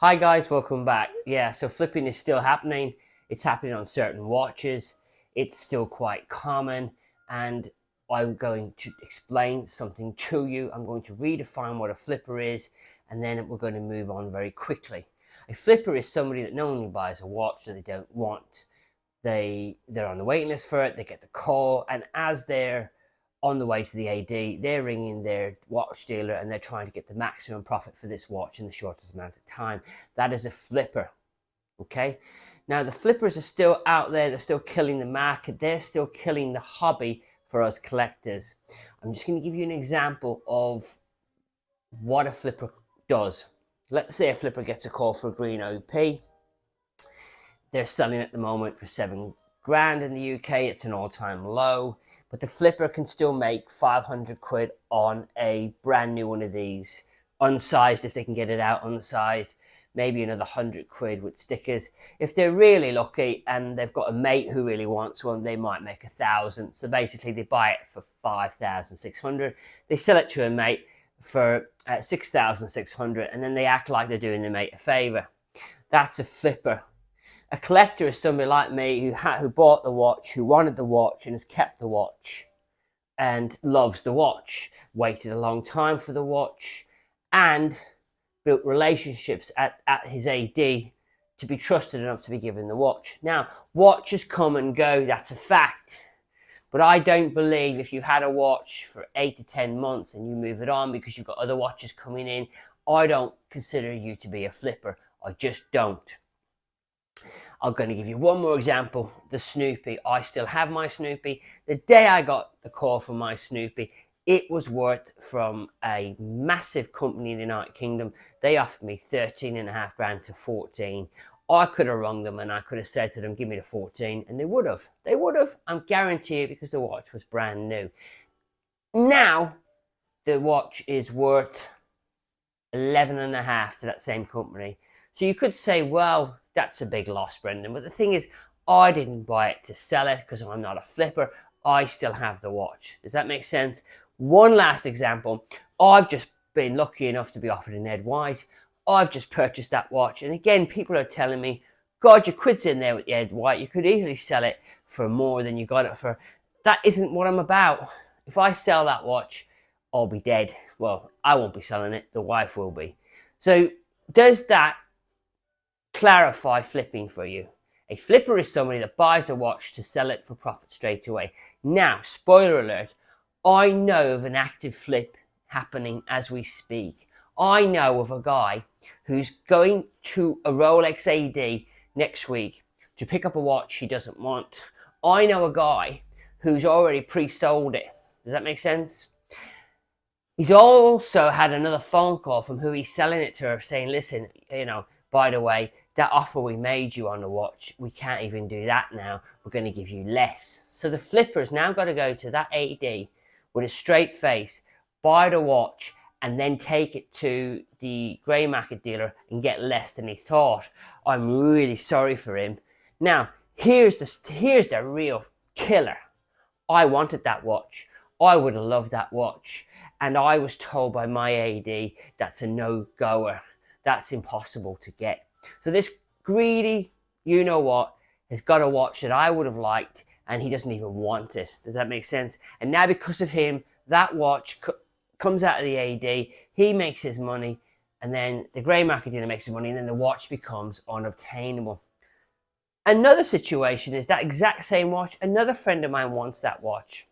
Hi guys, welcome back. Yeah, so flipping is still happening. It's happening on certain watches. It's still quite common, and I'm going to explain something to you. I'm going to redefine what a flipper is, and then we're going to move on very quickly. A flipper is somebody that not only buys a watch that they don't want. They're on the waiting list for it, they get the call, and as they're on the way to the AD, they're ringing their watch dealer and they're trying to get the maximum profit for this watch in the shortest amount of time. That is a flipper. Okay, now the flippers are still out there, they're still killing the market, they're still killing the hobby for us collectors. I'm just going to give you an example of what a flipper does. Let's say a flipper gets a call for a green OP. They're selling at the moment for £7,000 in the UK. It's an all-time low, but the flipper can still make 500 quid on a brand new one of these, unsized if they can get it out unsized, maybe another 100 quid with stickers. If they're really lucky and they've got a mate who really wants one, they might make 1,000. So basically they buy it for 5,600. They sell it to a mate for 6,600, and then they act like they're doing the mate a favor. That's a flipper. A collector is somebody like me who bought the watch, who wanted the watch and has kept the watch and loves the watch, waited a long time for the watch, and built relationships at his AD to be trusted enough to be given the watch. Now, watches come and go, that's a fact. But I don't believe if you've had a watch for 8 to 10 months and you move it on because you've got other watches coming in, I don't consider you to be a flipper. I just don't. I'm going to give you one more example, the Snoopy. I still have my Snoopy. The day I got the call from my Snoopy, it was worth, from a massive company in the United Kingdom, they offered me 13,500 to 14. I could have rung them and I could have said to them, give me the 14, and they would have. They would have, I'm guarantee it, because the watch was brand new. Now, the watch is worth 11,500 to that same company. So you could say, well, that's a big loss, Brendan. But the thing is, I didn't buy it to sell it because I'm not a flipper. I still have the watch. Does that make sense? One last example. I've just been lucky enough to be offered an Ed White. I've just purchased that watch. And again, people are telling me, God, your quid's in there with the Ed White. You could easily sell it for more than you got it for. That isn't what I'm about. If I sell that watch, I'll be dead. Well, I won't be selling it. The wife will be. So does that clarify flipping for you? A flipper is somebody that buys a watch to sell it for profit straight away. Now, spoiler alert, I know of an active flip happening as we speak. I know of a guy who's going to a Rolex AD next week to pick up a watch he doesn't want. I know a guy who's already pre-sold it. Does that make sense? He's also had another phone call from who he's selling it to, saying, listen, by the way, that offer we made you on the watch, we can't even do that now. We're going to give you less. So the flipper's now got to go to that AD with a straight face, buy the watch, and then take it to the grey market dealer and get less than he thought. I'm really sorry for him. Now, here's the real killer. I wanted that watch. I would have loved that watch. And I was told by my AD, that's a no-goer. That's impossible to get. So this greedy, you-know-what, has got a watch that I would have liked, and he doesn't even want it. Does that make sense? And now because of him, that watch comes out of the AD, he makes his money, and then the grey market dealer makes his money, and then the watch becomes unobtainable. Another situation is that exact same watch. Another friend of mine wants that watch.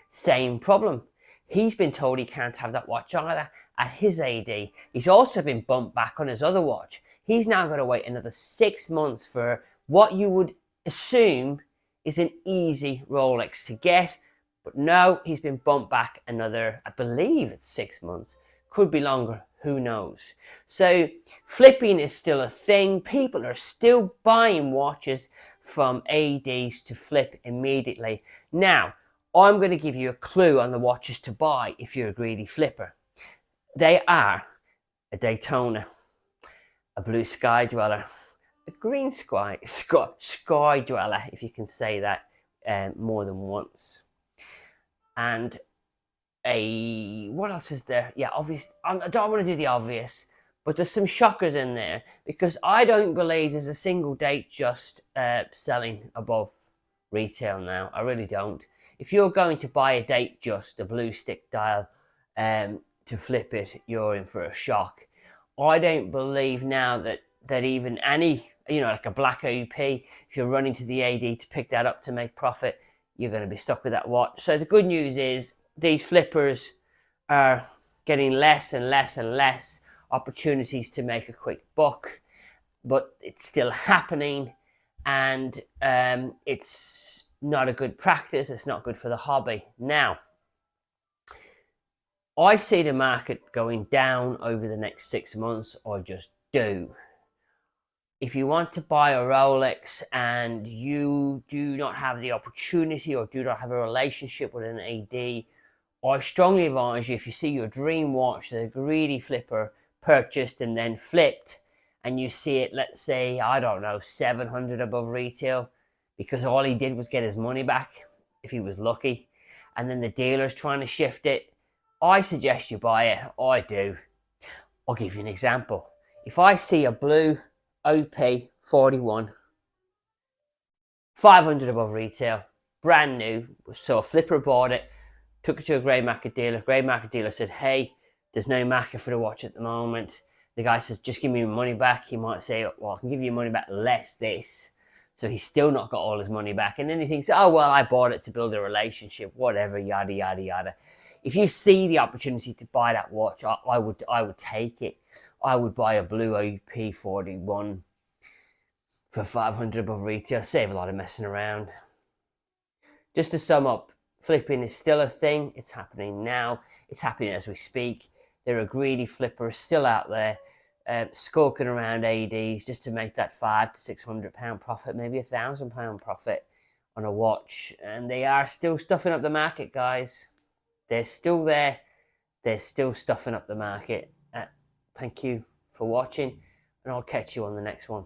Same problem. He's been told he can't have that watch either at his AD. He's also been bumped back on his other watch. He's now got to wait another 6 months for what you would assume is an easy Rolex to get. But no, he's been bumped back another, I believe it's 6 months. Could be longer, who knows? So flipping is still a thing. People are still buying watches from ADs to flip immediately. Now, I'm going to give you a clue on the watches to buy if you're a greedy flipper. They are a Daytona, a blue Sky Dweller, a green Sky Dweller, if you can say that more than once, and what else is there? Yeah, obvious. I don't want to do the obvious, But there's some shockers in there, because I don't believe there's a single date just selling above retail now. I really don't. If you're going to buy a date just, a blue stick dial, to flip it, you're in for a shock. I don't believe now that even any, like a black OP, if you're running to the AD to pick that up to make profit, you're going to be stuck with that watch. So the good news is these flippers are getting less and less and less opportunities to make a quick buck, but it's still happening, and it's not a good practice. It's not good for the hobby. Now, I see the market going down over the next 6 months, or just do. If you want to buy a Rolex and you do not have the opportunity or do not have a relationship with an AD, I strongly advise you, if you see your dream watch that a greedy flipper purchased and then flipped, and you see it, let's say, I don't know, 700 above retail, because all he did was get his money back, if he was lucky, and then the dealer's trying to shift it, I suggest you buy it. I do. I'll give you an example. If I see a blue OP 41, 500 above retail, brand new, so a flipper bought it, took it to a grey market dealer. Grey market dealer said, hey, there's no market for the watch at the moment. The guy says, just give me my money back. He might say, well, I can give you money back less this. So he's still not got all his money back. And then he thinks, oh, well, I bought it to build a relationship, whatever, yada, yada, yada. If you see the opportunity to buy that watch, I would take it. I would buy a blue OP 41 for 500 above retail. Save a lot of messing around. Just to sum up, flipping is still a thing. It's happening now. It's happening as we speak. There are greedy flippers still out there, skulking around ADs just to make that £500 to £600 profit, maybe £1,000 profit on a watch. And they are still stuffing up the market, guys. They're still there. They're still stuffing up the market. Thank you for watching, and I'll catch you on the next one.